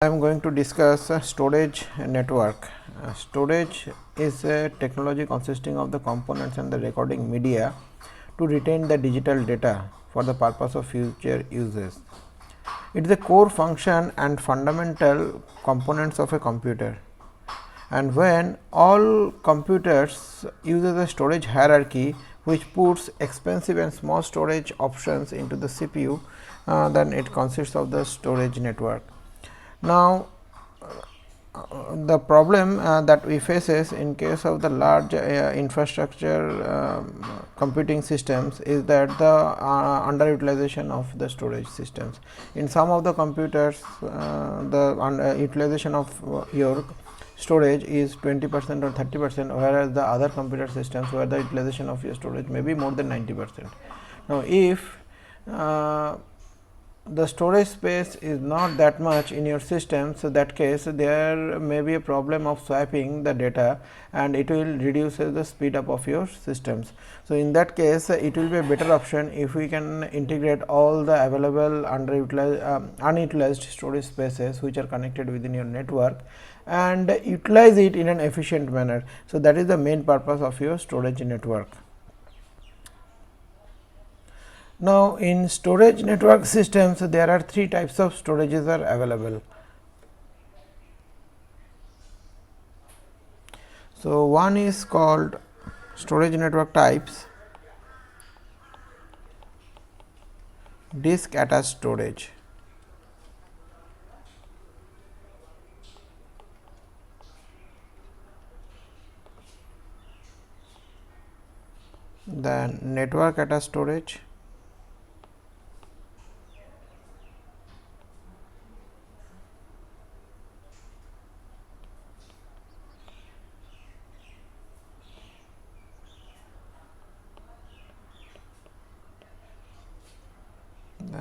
I am going to discuss storage network. Storage is a technology consisting of the components and the recording media to retain the digital data for the purpose of future uses. It is a core function and fundamental components of a computer. And when all computers uses a storage hierarchy which puts expensive and small storage options into the CPU, then it consists of the storage network. Now, the problem that we faces in case of the large infrastructure computing systems is that the underutilization of the storage systems. In some of the computers, the utilization of your storage is 20% or 30%, whereas the other computer systems where the utilization of your storage may be more than 90%. Now, if the storage space is not that much in your system, so that case there may be a problem of swapping the data and it will reduce the speed up of your systems. So, in that case it will be a better option if we can integrate all the available unutilized storage spaces which are connected within your network and utilize it in an efficient manner. So, that is the main purpose of your storage network. Now, in storage network systems, there are three types of storages are available. So, one is called storage network types, disk attached storage. Then network attached storage,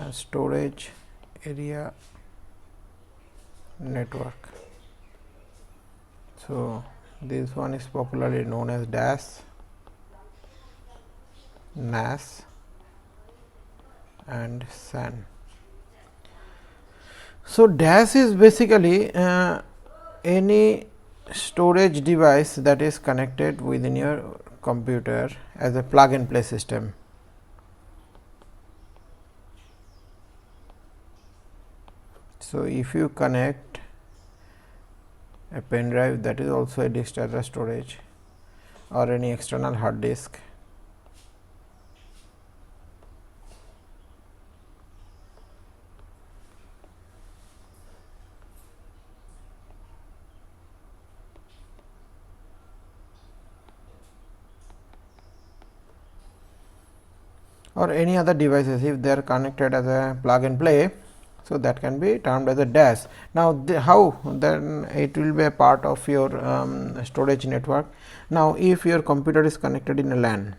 storage area network. So, this one is popularly known as DAS, NAS and SAN. So, DAS is basically any storage device that is connected within your computer as a plug and play system. So, if you connect a pen drive, that is also a disk attached storage, or any external hard disk. Or any other devices, if they are connected as a plug and play, so that can be termed as a DAS. Now, how then it will be a part of your storage network. Now, if your computer is connected in a LAN,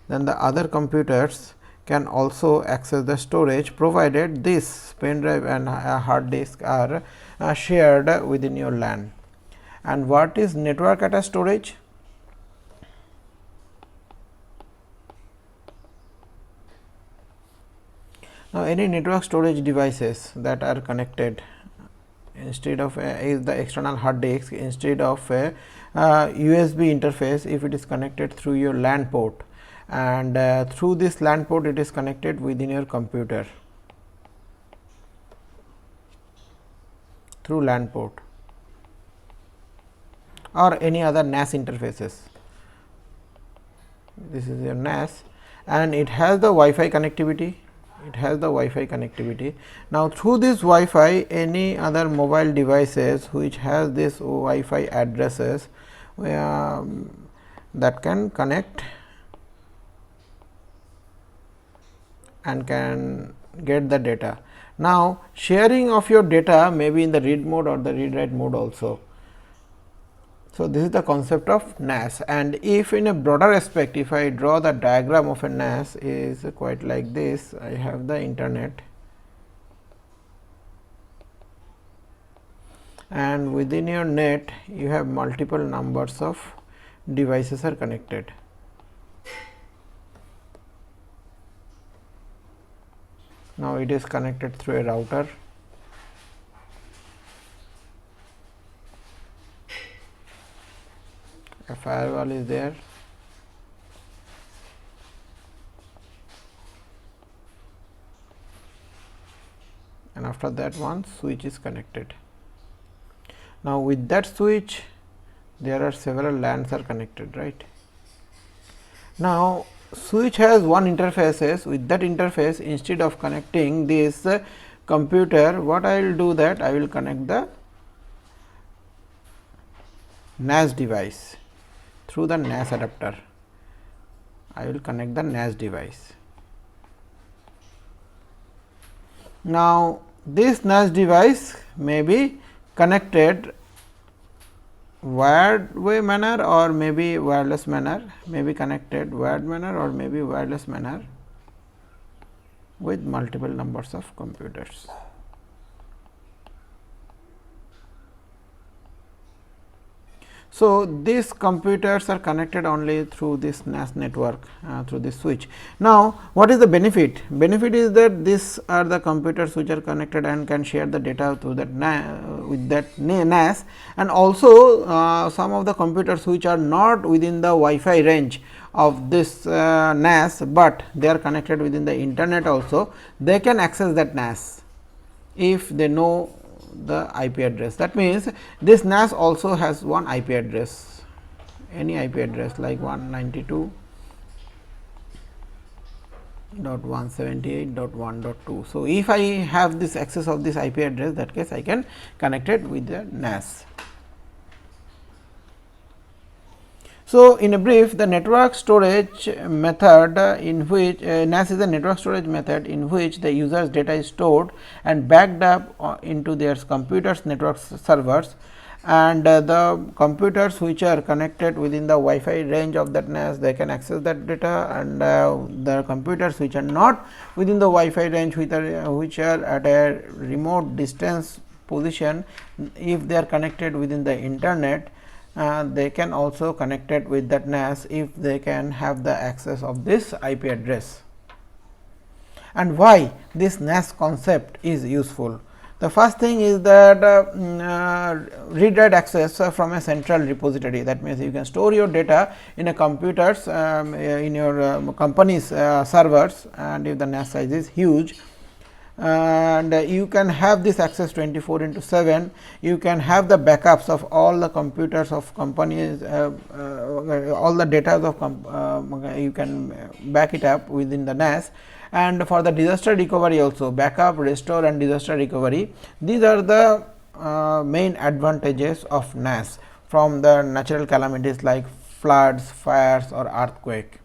then the other computers can also access the storage, provided this pen drive and hard disk are shared within your LAN. And what is network attached storage? Now, any network storage devices that are connected, instead of is the external hard disk, instead of a USB interface, if it is connected through your LAN port, and through this LAN port it is connected within your computer through LAN port or any other NAS interfaces. This is your NAS and it has the Wi-Fi connectivity. Now, through this Wi-Fi, any other mobile devices which has this Wi-Fi addresses that can connect and can get the data. Now, sharing of your data may be in the read mode or the read write mode also. So, this is the concept of NAS, and if in a broader aspect, if I draw the diagram of a NAS is quite like this. I have the internet and within your net you have multiple numbers of devices are connected. Now it is connected through a router. A firewall is there. And after that one switch is connected. Now with that switch there are several LANs are connected, right. Now switch has one interfaces. With that interface, instead of connecting this computer, what I will do that I will connect the NAS device through the NAS adapter. I will connect the NAS device. Now this NAS device may be connected wired way manner or maybe wireless manner, may be connected wired manner or maybe wireless manner with multiple numbers of computers. So these computers are connected only through this NAS network, through this switch. Now what is the benefit? Benefit is that these are the computers which are connected and can share the data through that with that NAS, and also some of the computers which are not within the Wi-Fi range of this NAS, but they are connected within the internet also, they can access that NAS if they know the IP address. That means this NAS also has one IP address, any IP address like 192.178.1.2. So if I have this access of this IP address, that case I can connect it with the NAS. So in a brief, the network storage method in which NAS is a network storage method in which the user's data is stored and backed up into their computers network servers, and the computers which are connected within the Wi-Fi range of that NAS, they can access that data, and the computers which are not within the Wi-Fi range, which are at a remote distance position, if they are connected within the internet, they can also connect it with that NAS if they can have the access of this IP address. And why this NAS concept is useful? The first thing is that read-write access from a central repository. That means you can store your data in a computers in your company's servers, and if the NAS size is huge, and you can have this access 24/7. You can have the backups of all the computers of companies, all the data of you can back it up within the NAS. And for the disaster recovery also, backup, restore and disaster recovery, these are the main advantages of NAS from the natural calamities like floods, fires or earthquake.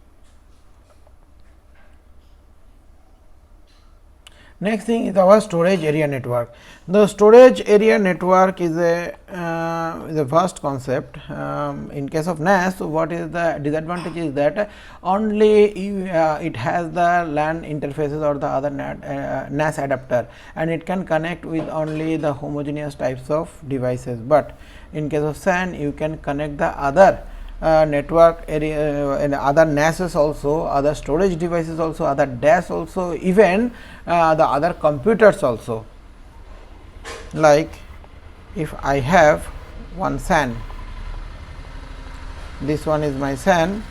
Next thing is our storage area network. The storage area network is a vast concept. In case of NAS, what is the disadvantage is that only it has the LAN interfaces or the other NAS adapter, and it can connect with only the homogeneous types of devices. But in case of SAN, you can connect the other network area and other NASs also, other storage devices also, other DAS also, even the other computers also. Like if I have one SAN, this one is my SAN,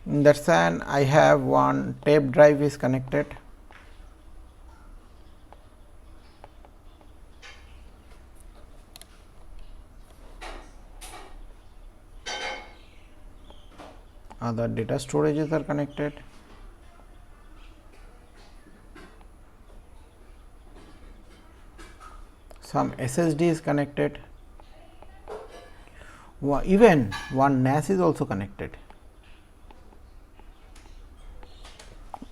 in that SAN I have one tape drive is connected, other data storages are connected, some SSD is connected, even one NAS is also connected.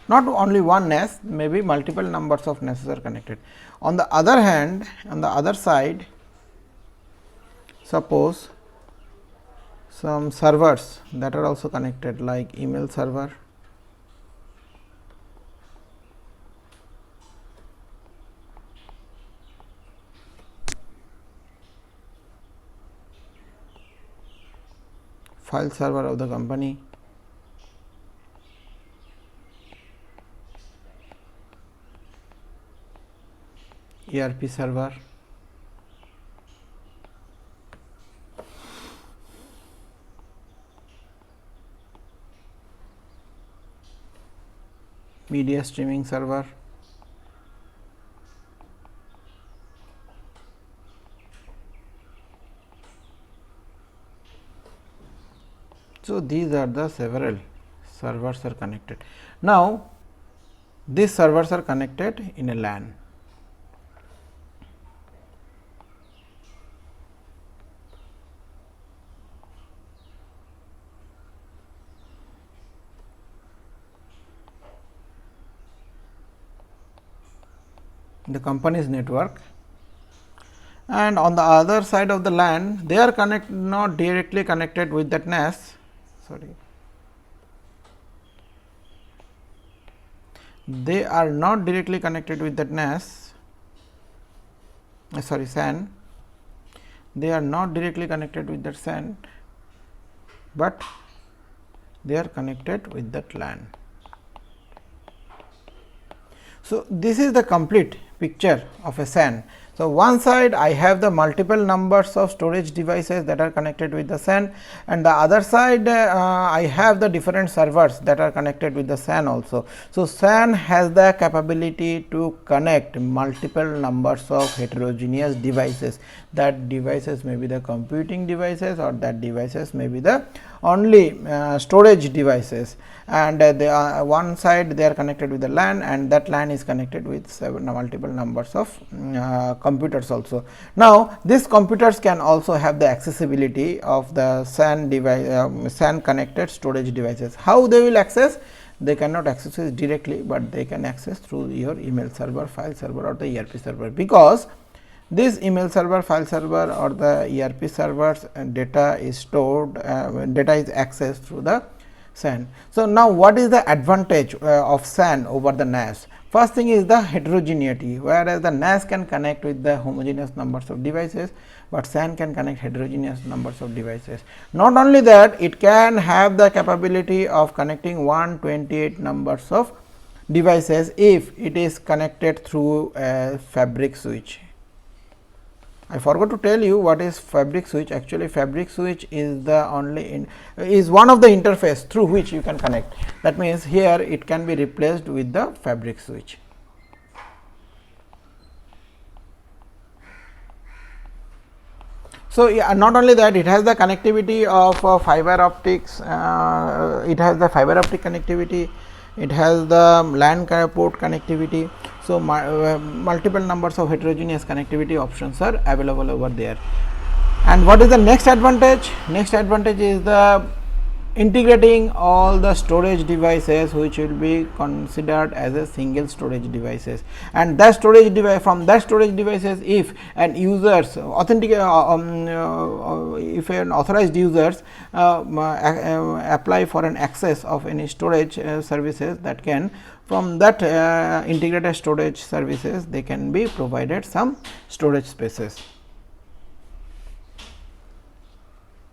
Not only one NAS, maybe multiple numbers of NASs are connected. On the other hand, on the other side, suppose some servers that are also connected, like email server, file server of the company, ERP server, media streaming server, so these are the several servers are connected. Now, these servers are connected in a LAN. The company's network, and on the other side of the LAN they are not directly connected with that NAS. They are not directly connected with that NAS, SAN. They are not directly connected with that SAN, but they are connected with that LAN. So, this is the complete picture of a SAN. So, one side I have the multiple numbers of storage devices that are connected with the SAN, and the other side I have the different servers that are connected with the SAN also. So, SAN has the capability to connect multiple numbers of heterogeneous devices. That devices may be the computing devices, or that devices may be the only storage devices, and they are one side they are connected with the LAN, and that LAN is connected with multiple numbers of computers also. Now, these computers can also have the accessibility of the SAN device, SAN connected storage devices. How they will access? They cannot access it directly, but they can access through your email server, file server, or the ERP server, because this email server, file server, or the ERP servers data is stored, data is accessed through the SAN. So, now what is the advantage of SAN over the NAS? First thing is the heterogeneity, whereas the NAS can connect with the homogeneous numbers of devices, but SAN can connect heterogeneous numbers of devices. Not only that, it can have the capability of connecting 128 numbers of devices if it is connected through a fabric switch. I forgot to tell you what is fabric switch. Actually, fabric switch is the is one of the interface through which you can connect. That means, here it can be replaced with the fabric switch. So, not only that, it has the connectivity of fiber optics, it has the fiber optic connectivity, it has the LAN port connectivity. So, multiple numbers of heterogeneous connectivity options are available over there. And what is the next advantage? Next advantage is the integrating all the storage devices which will be considered as a single storage devices, and that storage device, from that storage devices, if an users if an authorized users apply for an access of any storage services, that can, from that integrated storage services, they can be provided some storage spaces.